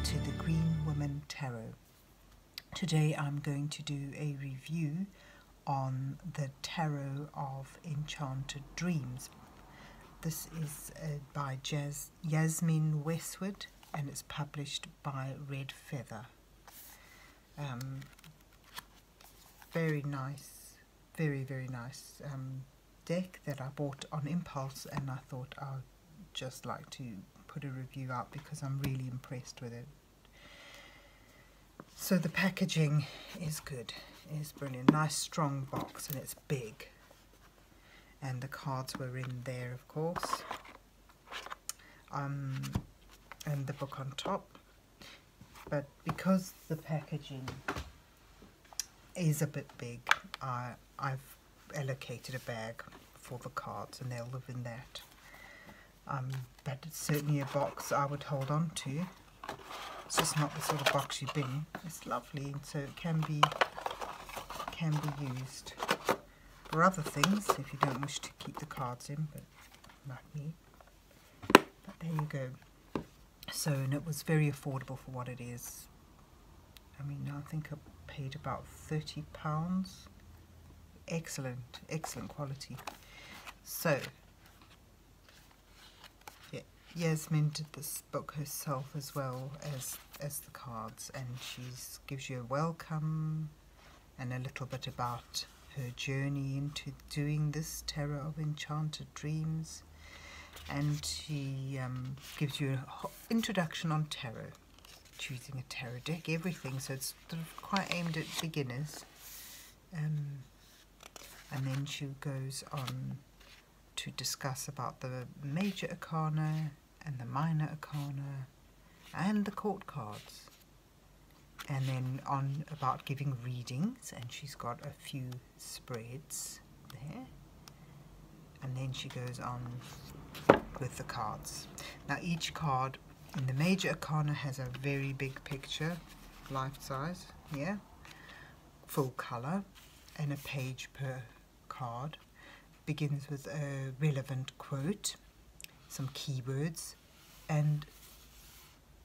to the Green Woman Tarot. Today I'm going to do a review on the Tarot of Enchanted Dreams. This is by Yasmeen Westwood and it's published by Red Feather. Very nice, very nice deck that I bought on impulse, and I thought I'd just like to put a review out because I'm really impressed with it. So the packaging is good, it's brilliant, nice strong box, and it's big, and the cards were in there of course, and the book on top. But because the packaging is a bit big, I've allocated a bag for the cards and they'll live in that. But it's certainly a box I would hold on to. It's just not the sort of box you've been. It's lovely, so it can be used for other things if you don't wish to keep the cards in, but like me. But there you go. So, and it was very affordable for what it is. I mean, I think I paid about £30. Excellent quality. So yeah, Yasmeen did this book herself as well as the cards, and she gives you a welcome and a little bit about her journey into doing this Tarot of Enchanted Dreams, and she gives you an introduction on tarot, choosing a tarot deck, everything, so it's sort of quite aimed at beginners. And then she goes on to discuss about the major arcana and the minor arcana and the court cards, and then on about giving readings, and she's got a few spreads there, and then she goes on with the cards. Now each card in the major arcana has a very big picture, life size, yeah, full colour, and a page per card. Begins with a relevant quote, some keywords, and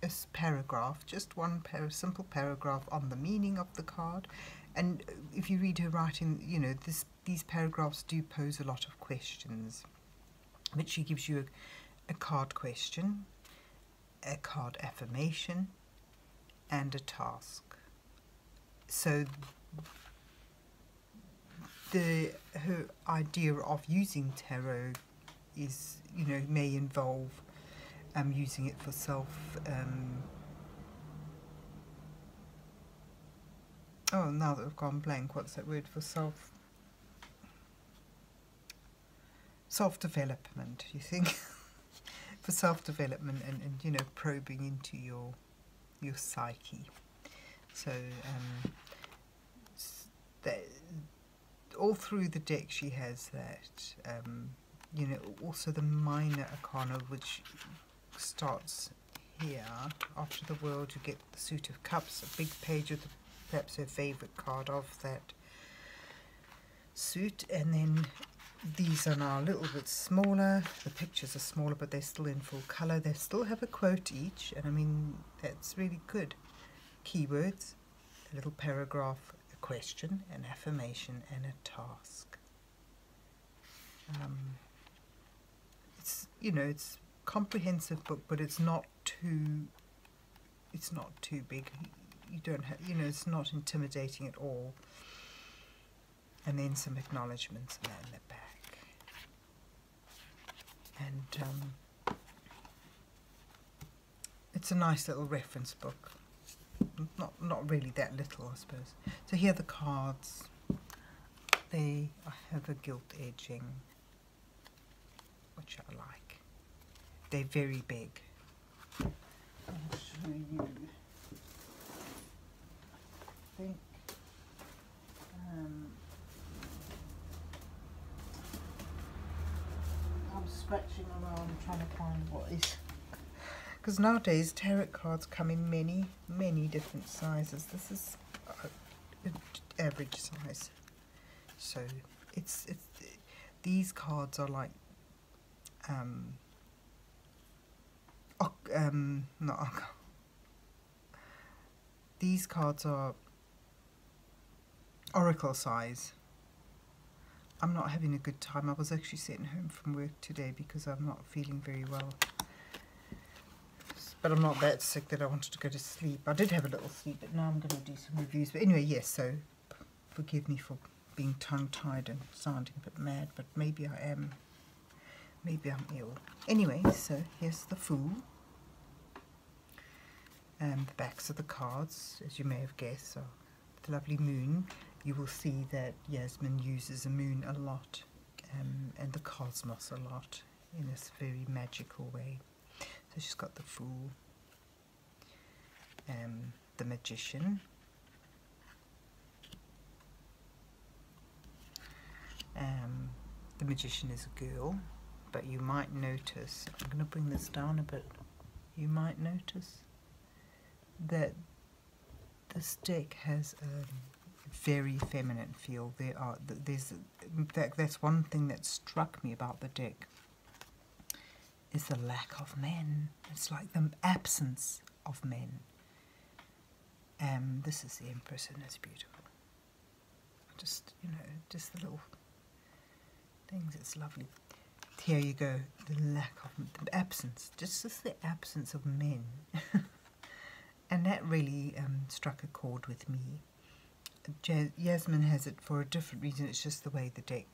a paragraph, just one simple paragraph on the meaning of the card. And if you read her writing, you know, these paragraphs do pose a lot of questions, but she gives you a card question, a card affirmation, and a task. So her idea of using tarot is, you know, may involve using it for self oh, now that I've gone blank, what's that word for self-development, you think? For self-development and you know, probing into your psyche. So all through the deck she has that, you know, also the minor arcana, which starts here. After the world you get the Suit of Cups, a big page with perhaps her favourite card of that suit, and then these are now a little bit smaller, the pictures are smaller but they're still in full colour, they still have a quote each, and I mean that's really good. Keywords, a little paragraph, a question, an affirmation, and a task. It's, you know, it's a comprehensive book, but it's not too big. You don't have, you know, it's not intimidating at all. And then some acknowledgements in the back. And it's a nice little reference book. Not really that little, I suppose. So here are the cards. They have a gilt edging, which I like. They're very big. I'll show you. I think I'm scratching around trying to find what is, because nowadays tarot cards come in many different sizes. This is average size, so it's these cards are like not these cards are oracle size. I'm not having a good time. I was actually sitting home from work today because I'm not feeling very well. But I'm not that sick that I wanted to go to sleep. I did have a little sleep, but now I'm going to do some reviews. But anyway, yes, so forgive me for being tongue-tied and sounding a bit mad, but maybe I am. Maybe I'm ill. Anyway, so here's the Fool. And the backs of the cards, as you may have guessed, are the lovely moon. You will see that Yasmeen uses a moon a lot, and the cosmos a lot, in this very magical way. So she's got the Fool, the Magician, the Magician is a girl, but you might notice, I'm going to bring this down a bit, you might notice that this deck has a very feminine feel. In fact, that's one thing that struck me about the deck, is the lack of men. It's like the absence of men. This is the Empress, and it's beautiful. Just, you know, just the little things, it's lovely. Here you go, the absence, just the absence of men. And that really struck a chord with me. Yasmeen has it for a different reason. It's just the way the deck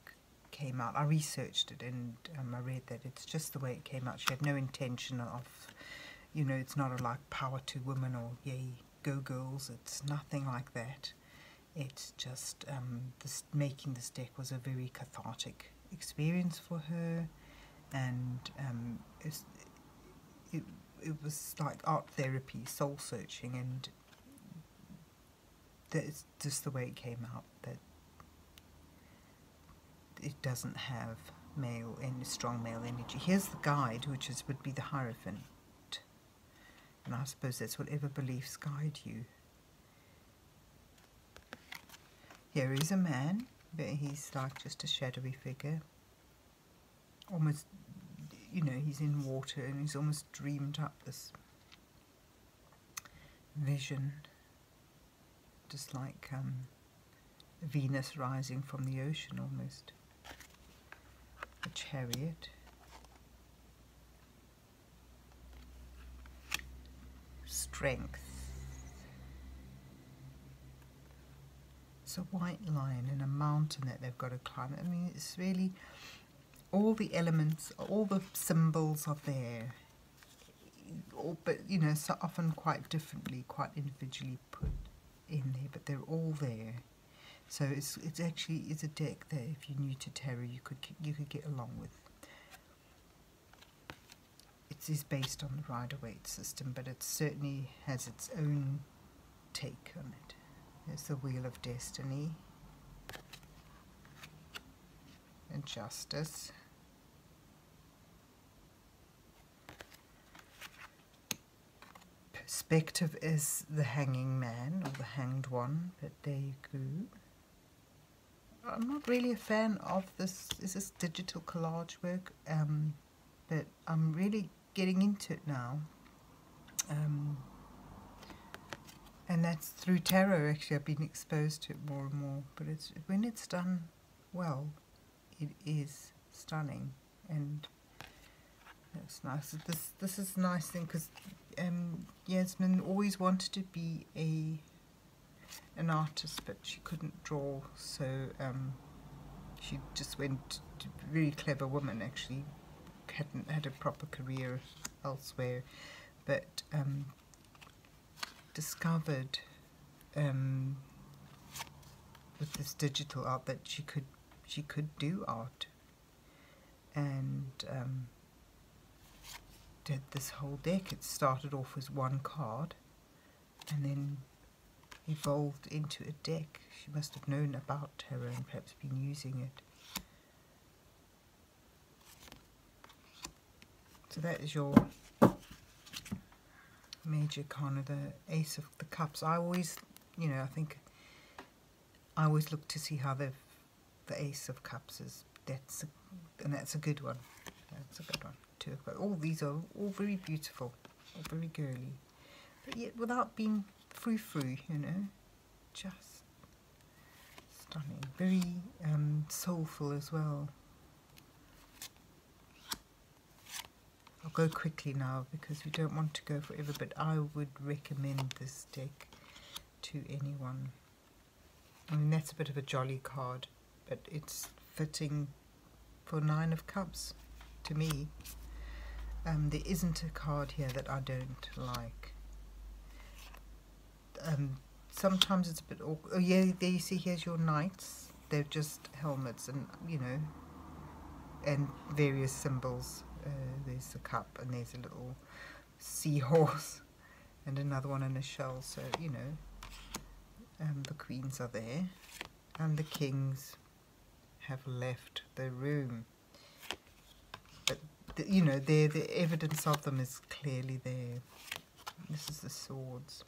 came out. I researched it, and I read that it's just the way it came out. She had no intention of, you know, it's not a like power to women or yay, go girls. It's nothing like that. It's just making this deck was a very cathartic experience for her, and it was like art therapy, soul searching, and that's just the way it came out, that it doesn't have strong male energy. Here's the guide, which would be the Hierophant, and I suppose that's whatever beliefs guide you. Here is a man, but he's like just a shadowy figure, almost, you know, he's in water, and he's almost dreamed up this vision, just like Venus rising from the ocean almost. A Chariot. Strength. It's a white line and a mountain that they've got to climb. I mean, it's really, all the elements, all the symbols are there, but, you know, so often quite differently, quite individually put in there, but they're all there. So it's actually a deck that if you're new to tarot, you could get along with. It is based on the Rider-Waite system, but it certainly has its own take on it. There's the Wheel of Destiny and Justice. Perspective is the Hanging Man, or the Hanged One, but there you go. I'm not really a fan of this. Is this digital collage work? But I'm really getting into it now. And that's through tarot, actually. I've been exposed to it more and more. But when it's done well, it is stunning. And that's nice. This is a nice thing, because Yasmeen always wanted to be an artist, but she couldn't draw, so she just went to a very clever woman, actually, hadn't had a proper career elsewhere, but discovered with this digital art that she could do art, and did this whole deck. It started off as one card and then evolved into a deck. She must have known about tarot and perhaps been using it. So that is your major arcana, the Ace of the Cups. I always, you know, I think I always look to see how the Ace of Cups is. And that's a good one. That's a good one too. But all these are all very beautiful, all very girly, but yet without being frou-frou, you know, just stunning. Very soulful as well. I'll go quickly now because we don't want to go forever, but I would recommend this deck to anyone. I mean, that's a bit of a jolly card, but it's fitting for 9 of Cups to me. There isn't a card here that I don't like. Sometimes it's a bit awkward. Oh yeah, there you see, here's your knights. They're just helmets and, you know, and various symbols. There's a cup and there's a little seahorse and another one in a shell. So, you know, the queens are there and the kings have left the room. But, you know, the evidence of them is clearly there. This is the swords.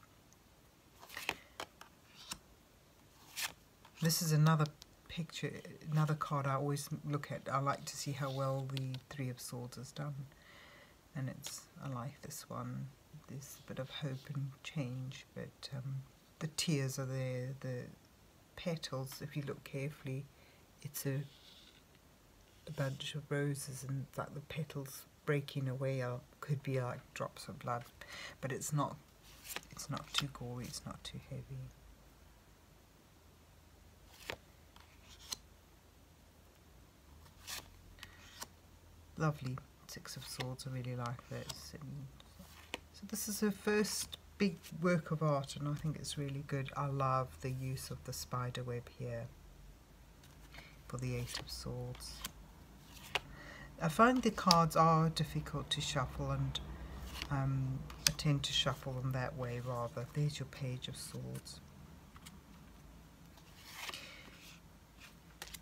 This is another picture, another card I always look at. I like to see how well the 3 of Swords is done. And I like this one. There's a bit of hope and change, but the tears are there. The petals, if you look carefully, it's a bunch of roses, and it's like the petals breaking away could be like drops of blood, but it's not too gory, it's not too heavy. Lovely 6 of Swords, I really like this. And so this is her first big work of art, and I think it's really good. I love the use of the spider web here for the 8 of Swords. I find the cards are difficult to shuffle, and I tend to shuffle them that way rather. There's your Page of Swords.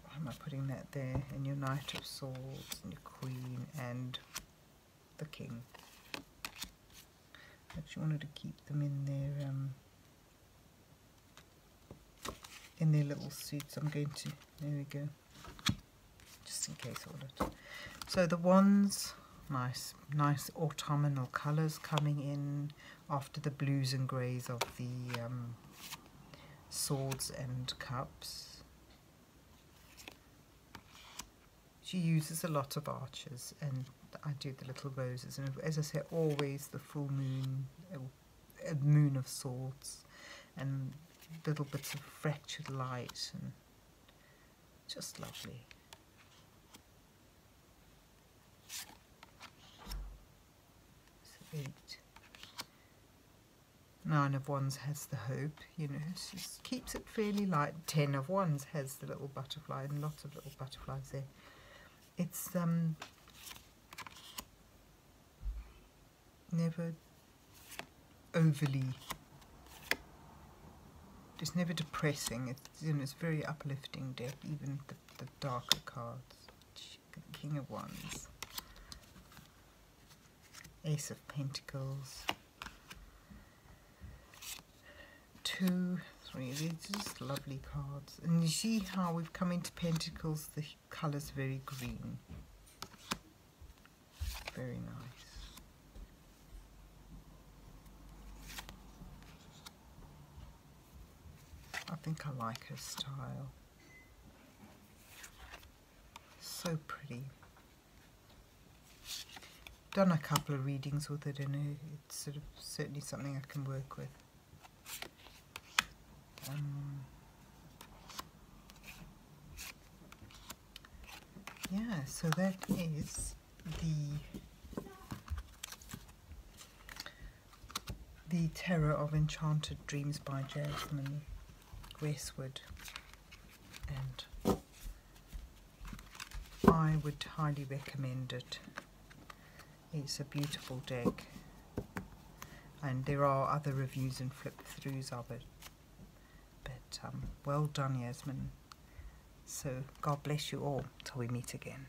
Why am I putting that there? And your Knight of Swords, and your Queen, and the King. I actually wanted to keep them in their little suits. I'm going to, there we go, just in case I wanted. So the wands, nice autumnal colours coming in after the blues and greys of the Swords and Cups. She uses a lot of arches, and I do the little roses, and as I say, always the full moon, a moon of swords, and little bits of fractured light, and just lovely. So 8. 9 of Wands has the hope, you know, she just keeps it fairly light. 10 of Wands has the little butterfly, and lots of little butterflies there. It's never overly, it's never depressing. It's, you know, it's very uplifting deck, even the darker cards. King of Wands, Ace of Pentacles, 2, 3. They're just lovely cards. And you see how we've come into Pentacles, the colour's very green. Very nice. I think I like her style. So pretty. Done a couple of readings with it, and it's sort of certainly something I can work with. Yeah, so that is the Tarot of Enchanted Dreams by Yasmeen Westwood, and I would highly recommend it. It's a beautiful deck, and there are other reviews and flip-throughs of it. But well done, Yasmeen. So God bless you all till we meet again.